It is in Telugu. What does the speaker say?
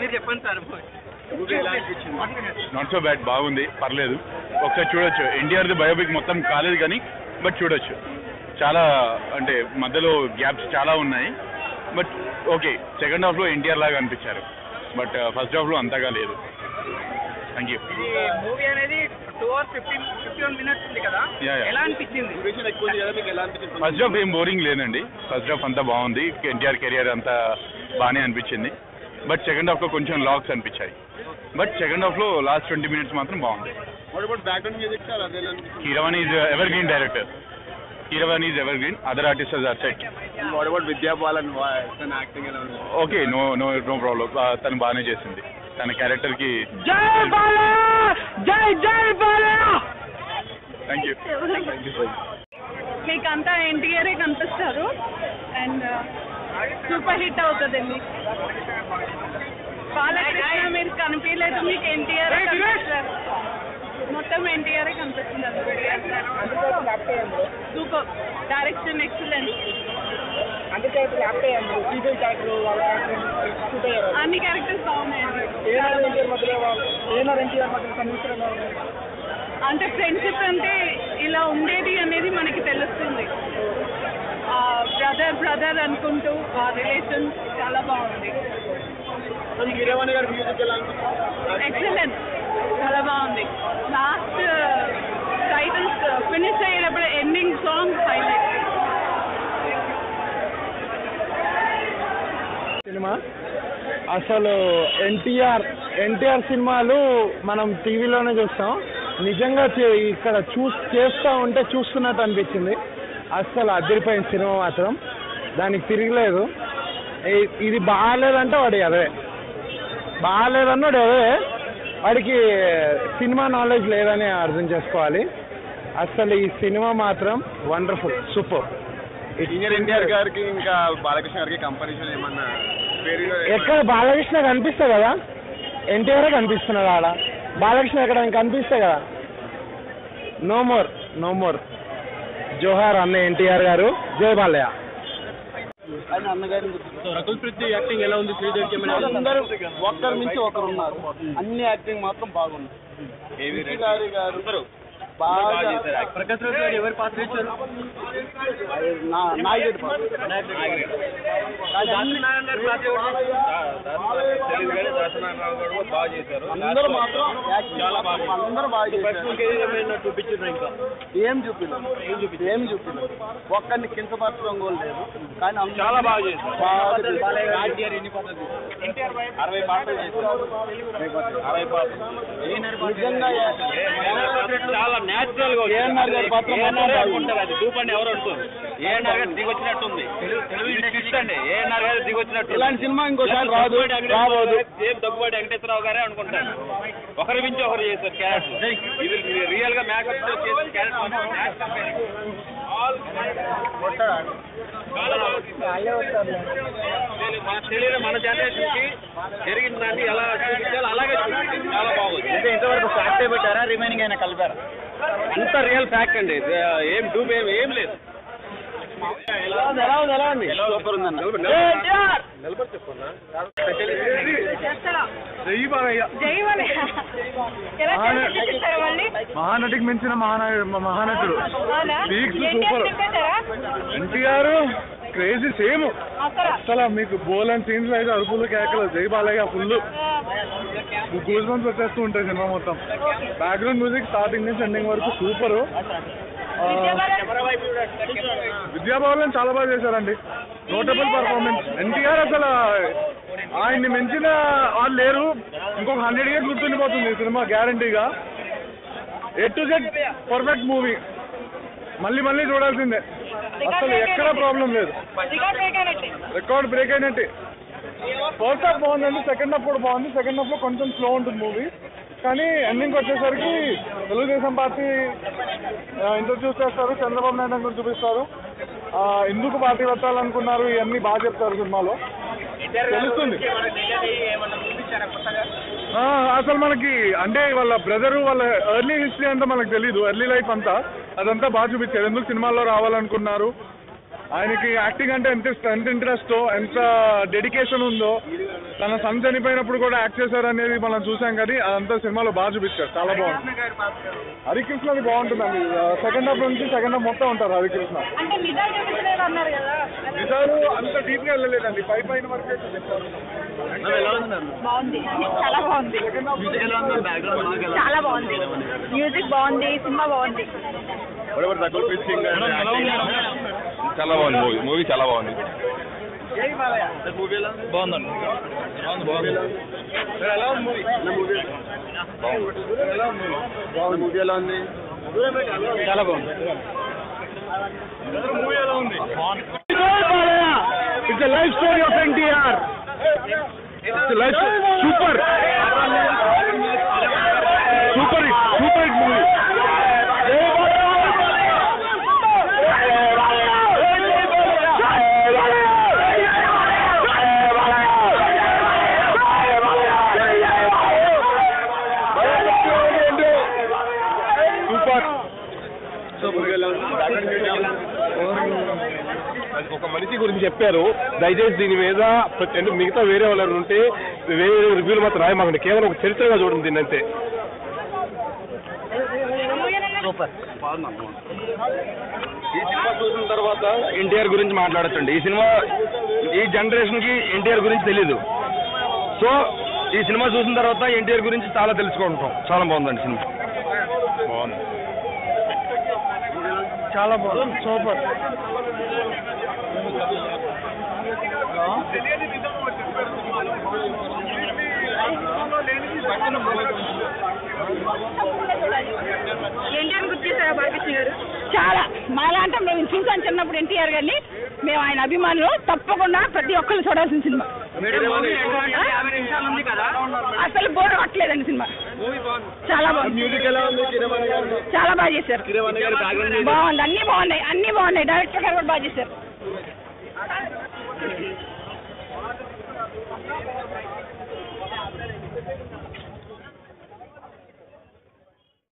మీరు చెప్పండి సార్. నాట్ సో బ్యాడ్, బాగుంది, పర్లేదు, ఒకసారి చూడొచ్చు. ఎన్టీఆర్ది బయోపిక్ మొత్తం కాలేదు కానీ బట్ చూడొచ్చు. చాలా అంటే మధ్యలో గ్యాప్స్ చాలా ఉన్నాయి, బట్ ఓకే. సెకండ్ హాఫ్లో ఎన్టీఆర్ లాగా అనిపించారు, బట్ ఫస్ట్ హాఫ్లో అంతగా లేదు. Thank you. మూవీ అనేది 2 hours 51 minutes ఉంది కదా, ఎలా అనిపించింది? ఫస్ట్ హాఫ్ ఏం బోరింగ్ లేదండి, ఫస్ట్ హాఫ్ అంతా బాగుంది. ఎన్టీఆర్ కెరియర్ అంతా బాగానే అనిపించింది, బట్ సెకండ్ హాఫ్లో కొంచెం లాక్స్ అనిపించాయి. బట్ సెకండ్ హాఫ్లో లాస్ట్ 20 minutes మాత్రం బాగుంది. Keeravani is ever green director. Keeravani is ever green, other artists are set. Vidya Balan acting ఎలా ఉంది? Okay, no no no problem. తను బాగానే చేసింది, తన క్యారెక్టర్కి. Thank you. మీకు అంతా ఎన్టీఆర్ కనిపిస్తారు అండ్ సూపర్ హిట్ అవుతుందండి. బాలకృష్ణ మీరు కనిపించలేదు, మీకు ఎన్టీఆర్ కనిపిస్తారు, మొత్తం ఎన్టీఆర్ కనిపిస్తుంది. Super direction, excellent. అన్ని క్యారెక్టర్స్ బాగున్నాయండి. అంటే ఫ్రెండ్షిప్ అంటే ఇలా ఉండేది అనేది మనకి తెలుస్తుంది. బ్రదర్ అనుకుంటూ ఆ రిలేషన్ చాలా బాగుంది. ఎక్సలెంట్, చాలా బాగుంది. లాస్ట్ టైటిల్స్ ఫినిష్ అయ్యేటప్పుడు ఎండింగ్ సాంగ్ హైలైట్. సినిమా అసలు ఎన్టీఆర్ సినిమాలు మనం టీవీలోనే చూస్తాం, నిజంగా ఇక్కడ చేస్తూ ఉంటే చూస్తున్నట్టు అనిపించింది. అస్సలు అదిరిపోయిన సినిమా మాత్రం, దానికి తిరగలేదు. ఇది బాగాలేదంటే వాడి అదే, బాగాలేదన్నాడు అదే, వాడికి సినిమా నాలెడ్జ్ లేదని అర్థం చేసుకోవాలి. అసలు ఈ సినిమా మాత్రం వండర్ఫుల్, సూపర్. ఎన్టీఆర్ గారికి ఇంకా బాలకృష్ణ గారికి కంపారిజన్ ఏమన్నా? ఎక్కడ బాలకృష్ణ కనిపిస్తాయి కదా, ఎన్టీఆర్ కనిపిస్తున్నాడు ఆడ, బాలకృష్ణ ఎక్కడ కనిపిస్తాయి కదా. No more. జోహార్ అన్న ఎన్టీఆర్ గారు, జై బాలయ్య. రకుల్ ప్రీత్ యాక్టింగ్ ఎలా ఉంది? అందరూ ఒక్కరి నుంచి ఒకరు ఉన్నారు, అన్ని యాక్టింగ్ మాత్రం బాగుంది. గారు బాగా ప్రకాష్ రాజ్ గారు ఎవరు పాత్ర ఇచ్చారు? నాయుడు అందరూ మాత్రం చాలా బాగా, అందరూ బాగా చూపించారు. ఇంకా ఏం చూపించలేదు, ఒక్కరిని కించపరచడం కూడా లేదు, కానీ చాలా బాగా చేశారు. 60 పాటలు చేశారు. నిజంగా చాలా నేచురల్ గా ఏఎన్ఆర్ గారి పాత్ర ఉంటారు. అది చూపండి, ఎవరు అనుకోరు. ఏఎన్ఆర్ గారు దిగొచ్చినట్టుంది, అండి. ఏఎన్ఆర్ గారు దిగొచ్చినట్టు. ఇలాంటి సినిమా ఇంకోసారి రాబోదు. సేమ్ దగ్గుబాటి వెంకటేశ్వరరావు గారే అనుకుంటారు. ఒకరి మించి ఒకరు చేశారు క్యారెక్టర్. ఇది రియల్ గా మేకప్ తో చేసిన క్యారెక్టర్. మన జనరేషన్ కి జరిగిన దాన్ని ఎలా చూపించాలో అలాగే చూపించాలి. చాలా బాగుంది. అంటే ఇంతవరకు ఫ్యాక్ట్ పెట్టారా, రిమైనింగ్ అయినా కలిపారా? అంత రియల్ ఫ్యాక్ట్ అండి, ఏం డూప్ ఏం లేదు. ఎలా ఉంది? సూపర్ ఉందండి. మహానటికి మించిన మహానటుడు, సూపర్. NTR crazy same. అసలు మీకు బోలన్ సీన్స్ అయితే అరుపులు కేకలు, జై బాలయ్య ఫుల్ గూస్ బంప్స్ వచ్చేస్తూ ఉంటాయి సినిమా మొత్తం. బ్యాక్గ్రౌండ్ మ్యూజిక్ స్టార్టింగ్ నుంచి ఎండింగ్ వరకు సూపర్. విద్యా బాలన్ చాలా బాగా చేశారండి, నోటబుల్ పర్ఫార్మెన్స్. ఎన్టీఆర్ అసలు ఆయన్ని మించిన వాళ్ళు లేరు. ఇంకొక 100 years గుర్తుండిపోతుంది ఈ సినిమా గ్యారంటీగా. A to Z perfect movie, మళ్ళీ చూడాల్సిందే. అసలు ఎక్కడ ప్రాబ్లం లేదు, రికార్డ్ బ్రేక్ అయినట్టే. ఫస్ట్ హాఫ్ బాగుందండి, సెకండ్ హాఫ్ కూడా బాగుంది. సెకండ్ హాఫ్ లో కొంచెం స్లో ఉంటుంది మూవీ, కానీ ఎండింగ్ వచ్చేసరికి తెలుగుదేశం పార్టీ ఇంట్రడ్యూస్ చేస్తారు, చంద్రబాబు నాయుడు గురించి చూపిస్తారు, ఎందుకు పార్టీ పెట్టాలనుకున్నారు, ఇవన్నీ బాగా చెప్తారు సినిమాలో, తెలుస్తుంది. అసలు మనకి అంటే వాళ్ళ బ్రదరు, వాళ్ళ ఎర్లీ హిస్టరీ అంతా మనకు తెలీదు, ఎర్లీ లైఫ్ అంతా అదంతా బాగా చూపించారు. ఎందుకు సినిమాల్లో రావాలనుకున్నారు, ఆయనకి యాక్టింగ్ అంటే ఎంత ఇంట్రెస్టో, ఎంత డెడికేషన్ ఉందో తన సన్ చనిపోయినప్పుడు కూడా యాక్ట్ చేశారు అనేది మనం చూసాం, కానీ అదంతా సినిమాలో బాగా చూపించారు, చాలా బాగుంది. హరికృష్ణది బాగుంటుందండి. సెకండ్ హాఫ్ నుంచి సెకండ్ హాఫ్ మొత్తం ఉంటారు హరికృష్ణ. అంటే నిజాలు చూపించలేదు అన్నారు కదా. నిజాలు అంత డీప్ గా వెళ్ళలేదండి, పైన వరకే చెప్పారు. బాగుంది, చాలా బాగుంది, చాలా బాగుంది. మ్యూజిక్ బాగుంది, సినిమా బాగుంది. చాలా బాగుంది మూవీ చాలా బాగుంది. బాగుందండి. మూవీ ఎలా ఉంది? చాలా బాగుంది. మూవీ ఎలా ఉంది? It's a life story of NTR. It's a life super super hit movie. ఒక మనిషి గురించి చెప్పారు, దయచేసి దీని మీద మిగతా వేరే వాళ్ళు ఉంటే వేరే రివ్యూలు మాత్రం రాయమాకండి, కేవలం ఒక చరిత్రగా చూడండి దీన్ని అంతే. ఈ సినిమా చూసిన తర్వాత ఎన్టీఆర్ గురించి మాట్లాడచ్చండి. ఈ సినిమా ఈ జనరేషన్ కి ఎన్టీఆర్ గురించి తెలీదు. సో ఈ సినిమా చూసిన తర్వాత ఎన్టీఆర్ గురించి చాలా తెలుసుకుంటాం. చాలా బాగుందండి సినిమా. బాగుంది, చాలా బాగుంది, సూపర్. ఎన్టీఆర్ గుర్తు చేశారా బాలకృష్ణ గారు? చాలా మాలాంటి మేము చూసాం చిన్నప్పుడు ఎన్టీఆర్ గారిని. మేము ఆయన అభిమానులు. తప్పకుండా ప్రతి ఒక్కరు చూడాల్సిన సినిమా. అసలు బోర్ కొట్టలేదండి సినిమా, చాలా బాగుంది. మ్యూజిక్ ఎలా ఉంది? చాలా బాగా చేశారు, బాగుంది, అన్ని బాగున్నాయి. డైరెక్టర్ గారు కూడా బాగా చేశారు.